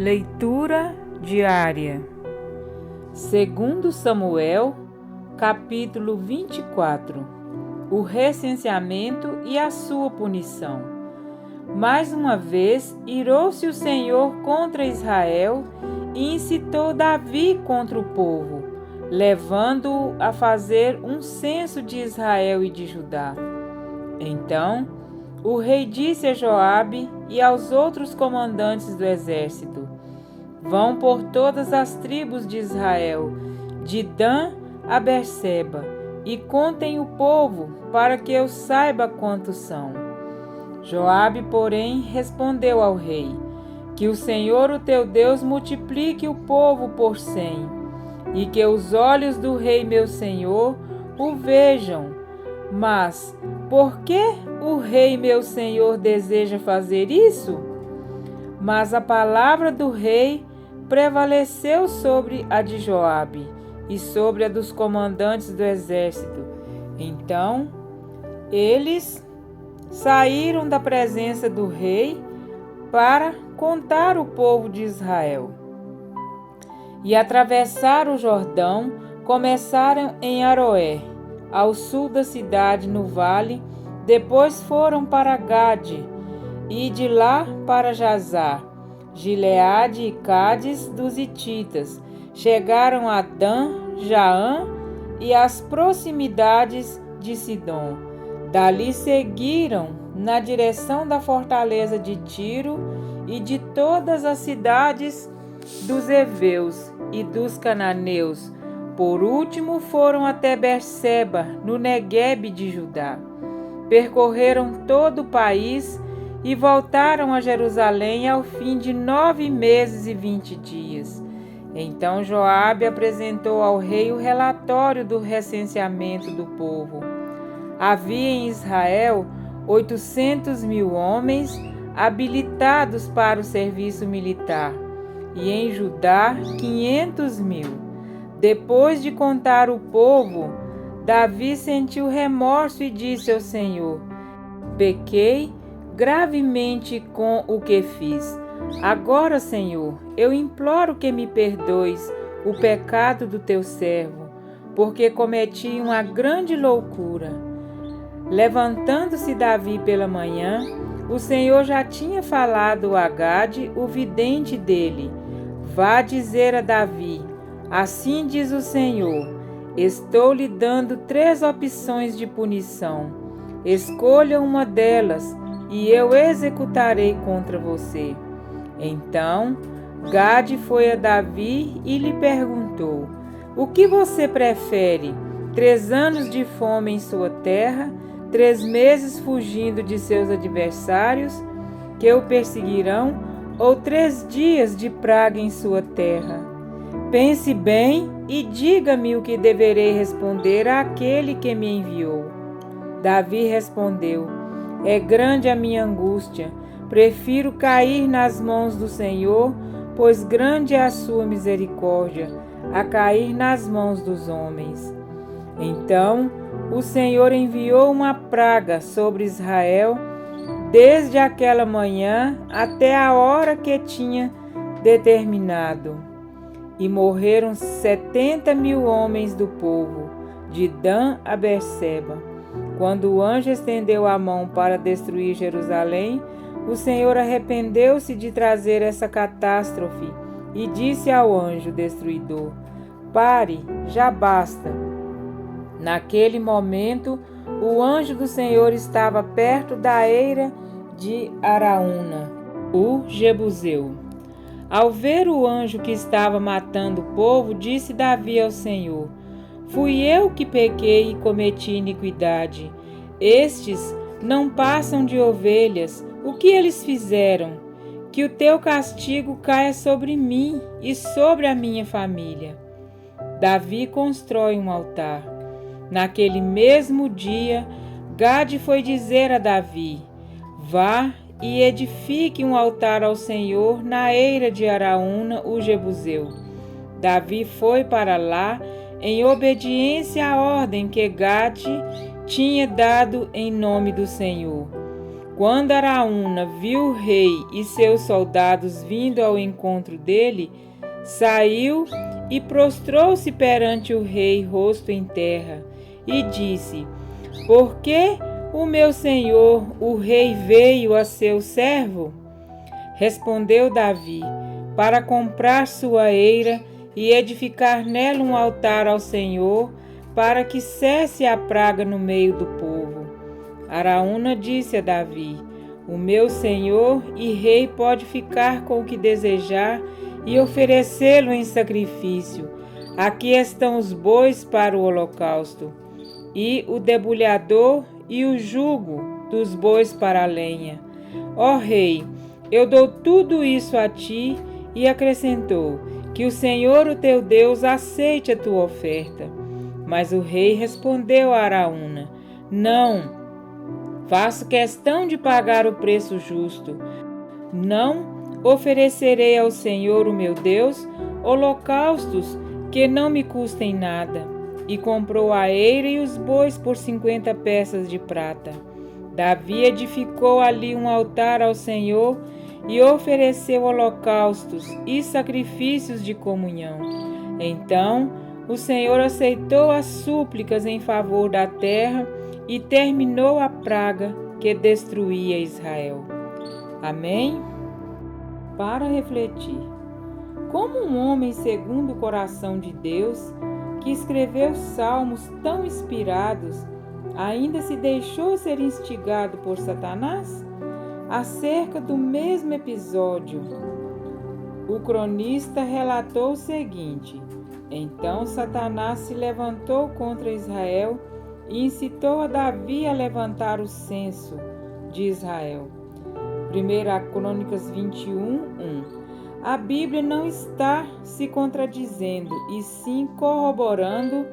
Leitura diária. Segundo Samuel, capítulo 24. O recenseamento e a sua punição. Mais uma vez, irou-se o Senhor contra Israel e incitou Davi contra o povo, levando-o a fazer um censo de Israel e de Judá. Então, o rei disse a Joabe e aos outros comandantes do exército: Vão por todas as tribos de Israel, de Dan a Berseba, e contem o povo, para que eu saiba quantos são. Joabe, porém, respondeu ao rei: Que o Senhor, o teu Deus, multiplique o povo por 100, e que os olhos do rei meu senhor o vejam. Mas por que o rei meu senhor deseja fazer isso? Mas a palavra do rei prevaleceu sobre a de Joabe e sobre a dos comandantes do exército. Então, eles saíram da presença do rei para contar o povo de Israel. E atravessaram o Jordão, começaram em Aroé, ao sul da cidade, no vale, depois foram para Gade, e de lá para Jazar, Gileade e Cádiz dos Hititas. Chegaram a Dan, Jaã e as proximidades de Sidom. Dali seguiram na direção da fortaleza de Tiro e de todas as cidades dos heveus e dos cananeus. Por último foram até Berseba, no Neguebe de Judá. Percorreram todo o país e voltaram a Jerusalém ao fim de 9 meses e 20 dias. Então Joabe apresentou ao rei o relatório do recenseamento do povo. Havia em Israel 800.000 homens habilitados para o serviço militar, e em Judá 500.000. Depois de contar o povo, Davi sentiu remorso e disse ao Senhor: Pequei gravemente com o que fiz. Agora, Senhor, eu imploro que me perdoes o pecado do teu servo, porque cometi uma grande loucura. Levantando-se Davi pela manhã, o Senhor já tinha falado a Gade, o vidente dele: Vá dizer a Davi: Assim diz o Senhor, estou lhe dando 3 opções de punição. Escolha uma delas e eu executarei contra você. Então, Gade foi a Davi e lhe perguntou: O que você prefere? 3 anos de fome em sua terra, 3 meses fugindo de seus adversários, que o perseguirão, ou 3 dias de praga em sua terra? Pense bem e diga-me o que deverei responder àquele que me enviou. Davi respondeu: É grande a minha angústia. Prefiro cair nas mãos do Senhor, pois grande é a sua misericórdia, a cair nas mãos dos homens. Então o Senhor enviou uma praga sobre Israel desde aquela manhã até a hora que tinha determinado. E morreram 70.000 homens do povo, de Dan a Berseba. Quando o anjo estendeu a mão para destruir Jerusalém, o Senhor arrependeu-se de trazer essa catástrofe e disse ao anjo destruidor: Pare, já basta. Naquele momento, o anjo do Senhor estava perto da eira de Araúna, o Jebuseu. Ao ver o anjo que estava matando o povo, disse Davi ao Senhor: Fui eu que pequei e cometi iniquidade. Estes não passam de ovelhas. O que eles fizeram? Que o teu castigo caia sobre mim e sobre a minha família. Davi constrói um altar. Naquele mesmo dia, Gade foi dizer a Davi: Vá e edifique um altar ao Senhor na eira de Araúna, o Jebuseu. Davi foi para lá em obediência à ordem que Gade tinha dado em nome do Senhor. Quando Araúna viu o rei e seus soldados vindo ao encontro dele, saiu e prostrou-se perante o rei, rosto em terra, e disse: Por que o meu senhor, o rei, veio a seu servo? Respondeu Davi: Para comprar sua eira e edificar nela um altar ao Senhor, para que cesse a praga no meio do povo. Araúna disse a Davi: O meu senhor e rei pode ficar com o que desejar e oferecê-lo em sacrifício. Aqui estão os bois para o holocausto, e o debulhador e o jugo dos bois para a lenha. Ó rei, eu dou tudo isso a ti. E acrescentou: Que o Senhor, o teu Deus, aceite a tua oferta. Mas o rei respondeu a Araúna: Não, faço questão de pagar o preço justo. Não oferecerei ao Senhor, o meu Deus, holocaustos que não me custem nada. E comprou a eira e os bois por 50 peças de prata. Davi edificou ali um altar ao Senhor e ofereceu holocaustos e sacrifícios de comunhão. Então o Senhor aceitou as súplicas em favor da terra e terminou a praga que destruía Israel. Amém? Para refletir: como um homem segundo o coração de Deus, que escreveu salmos tão inspirados, ainda se deixou ser instigado por Satanás? Acerca do mesmo episódio, o cronista relatou o seguinte: Então Satanás se levantou contra Israel e incitou a Davi a levantar o censo de Israel. 1 Crônicas 21:1. A Bíblia não está se contradizendo, e sim corroborando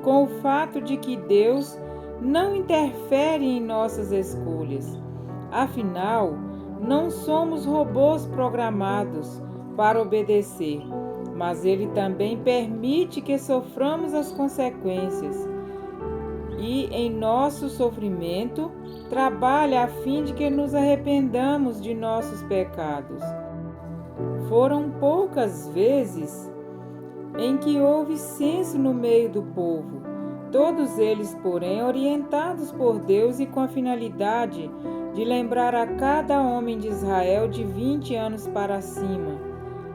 com o fato de que Deus não interfere em nossas escolhas. Afinal, não somos robôs programados para obedecer, mas Ele também permite que soframos as consequências. E em nosso sofrimento, trabalha a fim de que nos arrependamos de nossos pecados. Foram poucas vezes em que houve censo no meio do povo, todos eles, porém, orientados por Deus e com a finalidade de lembrar a cada homem de Israel de 20 anos para cima.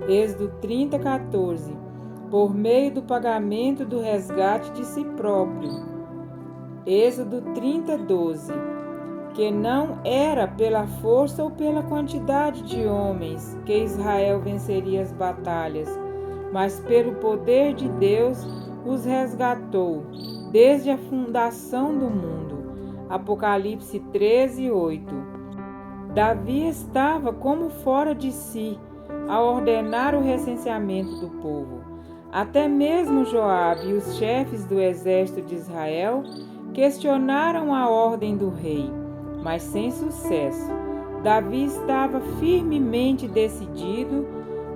Êxodo 30:14, por meio do pagamento do resgate de si próprio. Êxodo 30:12, que não era pela força ou pela quantidade de homens que Israel venceria as batalhas, mas pelo poder de Deus os resgatou desde a fundação do mundo. Apocalipse 13:8. Davi estava como fora de si ao ordenar o recenseamento do povo. Até mesmo Joabe e os chefes do exército de Israel questionaram a ordem do rei, mas sem sucesso. Davi estava firmemente decidido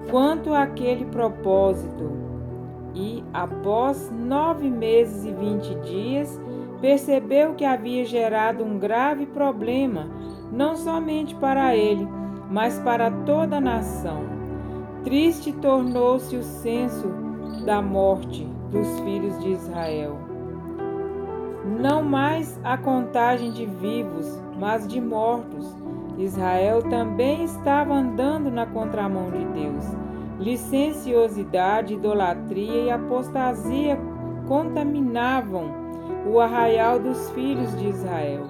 quanto àquele propósito e, após 9 meses e 20 dias, percebeu que havia gerado um grave problema, não somente para ele, mas para toda a nação. Triste tornou-se o censo da morte dos filhos de Israel. Não mais a contagem de vivos, mas de mortos. Israel também estava andando na contramão de Deus. Licenciosidade, idolatria e apostasia contaminavam o arraial dos filhos de Israel.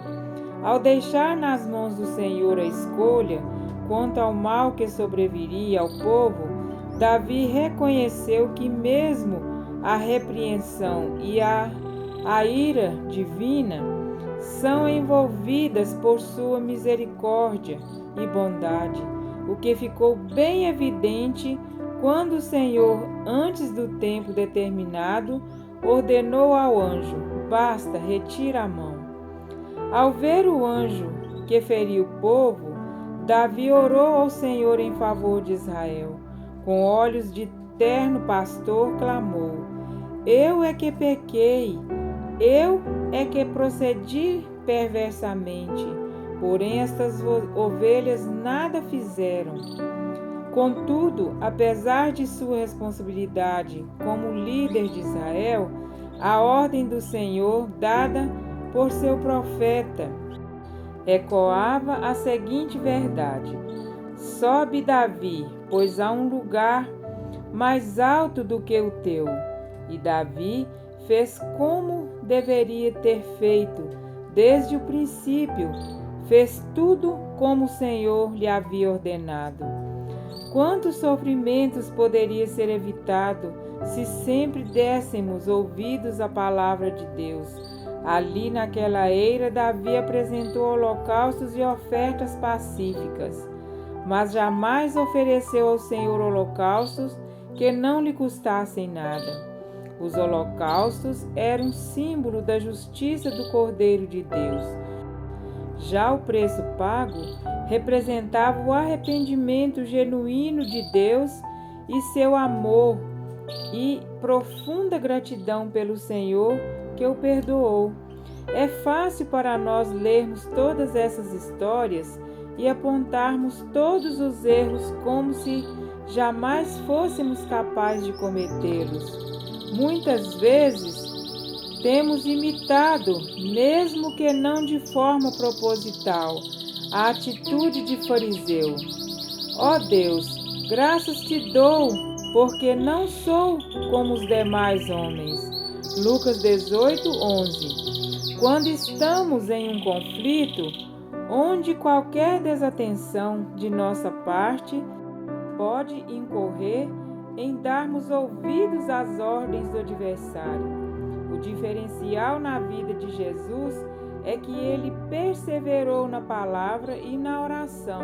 Ao deixar nas mãos do Senhor a escolha quanto ao mal que sobreviria ao povo, Davi reconheceu que mesmo a repreensão e a ira divina são envolvidas por sua misericórdia e bondade, o que ficou bem evidente quando o Senhor, antes do tempo determinado, ordenou ao anjo: basta, retira a mão. Ao ver o anjo que feriu o povo, Davi orou ao Senhor em favor de Israel. Com olhos de terno pastor, clamou: Eu é que pequei, eu é que procedi perversamente. porém estas ovelhas nada fizeram. Contudo, apesar de sua responsabilidade como líder de Israel, a ordem do Senhor, dada por seu profeta, ecoava a seguinte verdade: sobe, Davi, pois há um lugar mais alto do que o teu. E Davi fez como deveria ter feito desde o princípio, fez tudo como o Senhor lhe havia ordenado. Quantos sofrimentos poderia ser evitado se sempre dessemos ouvidos à palavra de Deus? Ali naquela eira, Davi apresentou holocaustos e ofertas pacíficas, mas jamais ofereceu ao Senhor holocaustos que não lhe custassem nada. Os holocaustos eram símbolo da justiça do Cordeiro de Deus. Já o preço pago representava o arrependimento genuíno de Deus e seu amor e profunda gratidão pelo Senhor que o perdoou. É fácil para nós lermos todas essas histórias e apontarmos todos os erros como se jamais fôssemos capazes de cometê-los. Muitas vezes temos imitado, mesmo que não de forma proposital, a atitude de fariseu. Ó Deus, graças te dou, porque não sou como os demais homens. Lucas 18:11. Quando estamos em um conflito, onde qualquer desatenção de nossa parte pode incorrer em darmos ouvidos às ordens do adversário. O diferencial na vida de Jesus é que ele perseverou na palavra e na oração.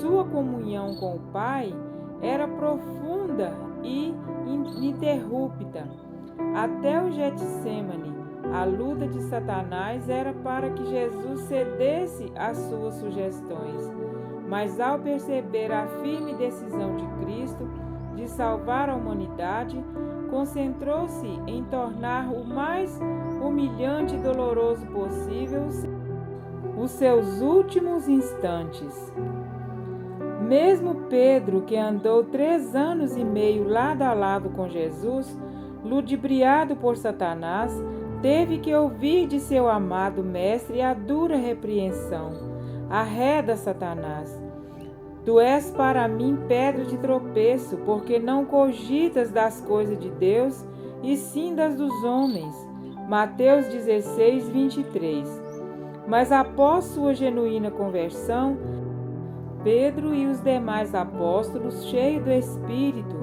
Sua comunhão com o Pai era profunda e ininterrupta. Até o Getsêmani, a luta de Satanás era para que Jesus cedesse às suas sugestões. Mas ao perceber a firme decisão de Cristo de salvar a humanidade, concentrou-se em tornar o mais humilhante e doloroso possível os seus últimos instantes. Mesmo Pedro, que andou 3 anos e meio lado a lado com Jesus, ludibriado por Satanás, teve que ouvir de seu amado mestre a dura repreensão: arreda, Satanás, tu és para mim pedra de tropeço, porque não cogitas das coisas de Deus, e sim das dos homens. Mateus 16:23. Mas após sua genuína conversão, Pedro e os demais apóstolos, cheios do Espírito,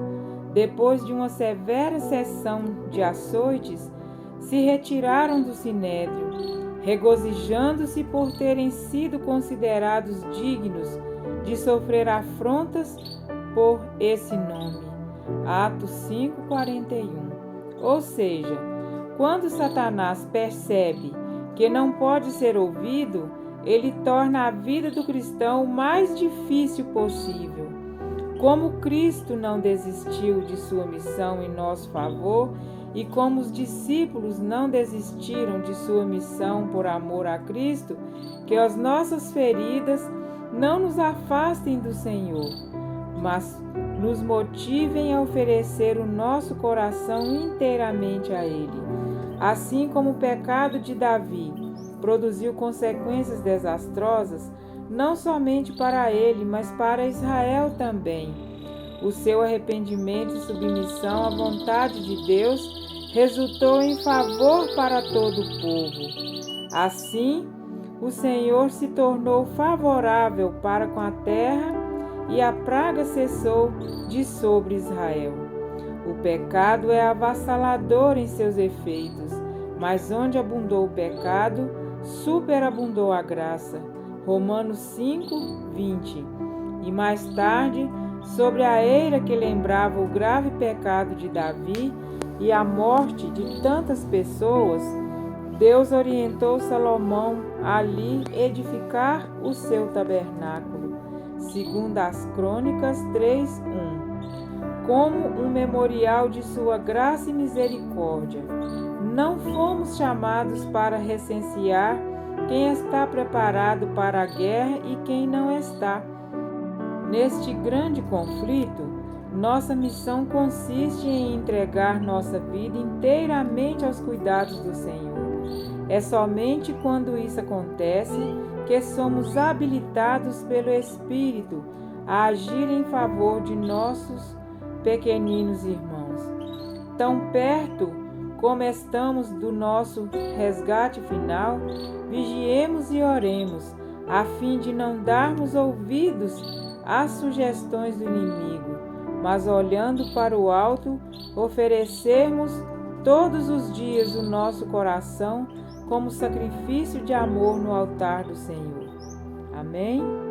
depois de uma severa sessão de açoites, se retiraram do sinédrio, regozijando-se por terem sido considerados dignos de sofrer afrontas por esse nome. Atos 5:41. Ou seja, quando Satanás percebe que não pode ser ouvido, ele torna a vida do cristão o mais difícil possível. Como Cristo não desistiu de sua missão em nosso favor, e como os discípulos não desistiram de sua missão por amor a Cristo, que as nossas feridas não nos afastem do Senhor, mas nos motivem a oferecer o nosso coração inteiramente a Ele. Assim como o pecado de Davi produziu consequências desastrosas, não somente para ele, mas para Israel também. O seu arrependimento e submissão à vontade de Deus resultou em favor para todo o povo. Assim, o Senhor se tornou favorável para com a terra e a praga cessou de sobre Israel. O pecado é avassalador em seus efeitos, mas onde abundou o pecado, superabundou a graça. Romanos 5:20. E mais tarde, sobre a eira que lembrava o grave pecado de Davi e a morte de tantas pessoas, Deus orientou Salomão a ali edificar o seu tabernáculo, segundo as Crônicas 3:1, como um memorial de sua graça e misericórdia. Não fomos chamados para recensear quem está preparado para a guerra e quem não está. Neste grande conflito, nossa missão consiste em entregar nossa vida inteiramente aos cuidados do Senhor. É somente quando isso acontece que somos habilitados pelo Espírito a agir em favor de nossos pequeninos irmãos. Tão perto como estamos do nosso resgate final, vigiemos e oremos, a fim de não darmos ouvidos às sugestões do inimigo, mas olhando para o alto, oferecermos todos os dias o nosso coração como sacrifício de amor no altar do Senhor. Amém?